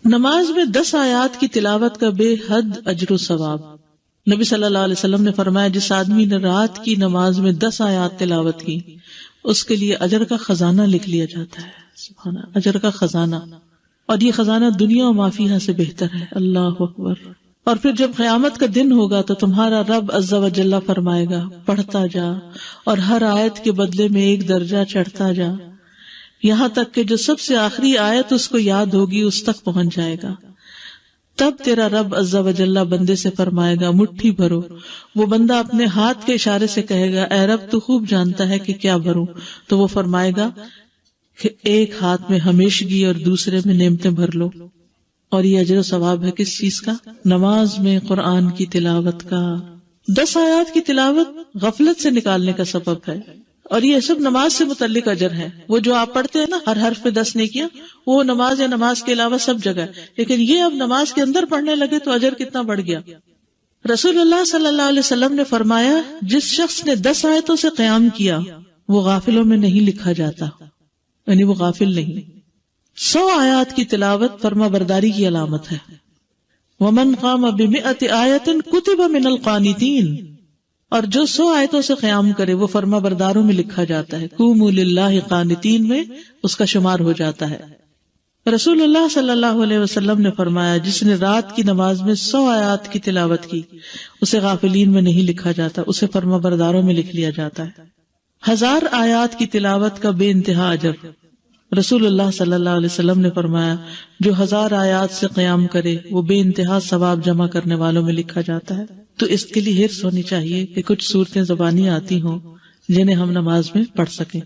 نماز میں 10 آیات کی تلاوت کا بے حد اجر و ثواب. نبی صلی اللہ علیہ وسلم نے فرمایا جس آدمی نے رات کی نماز میں 10 آیات تلاوت کی اس کے لیے اجر کا خزانہ لکھ لیا جاتا ہے. سبحان اللہ، اجر کا خزانہ. اور یہ خزانہ دنیا و ما فیہا سے بہتر ہے. اللہ اکبر. اور پھر جب قیامت کا دن ہوگا تو تمہارا رب عز و جل فرمائے گا پڑھتا جا اور ہر آیت کے بدلے میں 1 درجہ چڑھتا جا، یہاں تک کہ جو سب سے آخری آیت اس کو یاد ہوگی اس تک پہنچ جائے گا. تب تیرا رب عز و جل بندے سے فرمائے گا مٹھی بھرو. وہ بندہ اپنے ہاتھ کے اشارے سے کہے گا اے رب تو خوب جانتا ہے کہ کیا بھروں. تو وہ فرمائے گا کہ ایک ہاتھ میں ہمیشگی اور دوسرے میں نعمتیں بھر لو. اور یہ اجر و ثواب ہے کس چیز کا؟ نماز میں قرآن کی تلاوت کا. 10 آیات کی تلاوت غفلت سے نکالنے کا سبب ہے، اور یہ سب نماز سے متعلق اجر ہے. وہ جو آپ پڑھتے ہیں نا ہر حرف پہ 10 نیکیاں، وہ نماز یا نماز کے علاوہ سب جگہ ہے. لیکن یہ اب نماز کے اندر پڑھنے لگے تو اجر کتنا بڑھ گیا. رسول اللہ صلی اللہ علیہ وسلم نے فرمایا جس شخص نے 10 آیتوں سے قیام کیا وہ غافلوں میں نہیں لکھا جاتا، یعنی وہ غافل نہیں. 100 آیات کی تلاوت فرما برداری کی علامت ہے. ومن قام ب100 آیۃ کتب من القانتین. اور جو 100 آیتوں سے قیام کرے وہ فرما برداروں میں لکھا جاتا ہے. قوموا للہ قانتین میں اس کا شمار ہو جاتا ہے. رسول اللہ صلی اللہ علیہ وسلم نے فرمایا جس نے رات کی نماز میں 100 آیات کی تلاوت کی اسے غافلین میں نہیں لکھا جاتا، اسے فرما برداروں میں لکھ لیا جاتا ہے. 1000 آیات کی تلاوت کا بے انتہا اجر. رسول اللہ صلی اللہ علیہ وسلم نے فرمایا جو 1000 آیات سے قیام کرے وہ بے انتہا ثواب جمع کرنے والوں میں لکھا جاتا ہے. تو اس کے لیے حرص ہونی چاہیے کہ کچھ صورتیں زبانی آتی ہوں جنہیں ہم نماز میں پڑھ سکیں.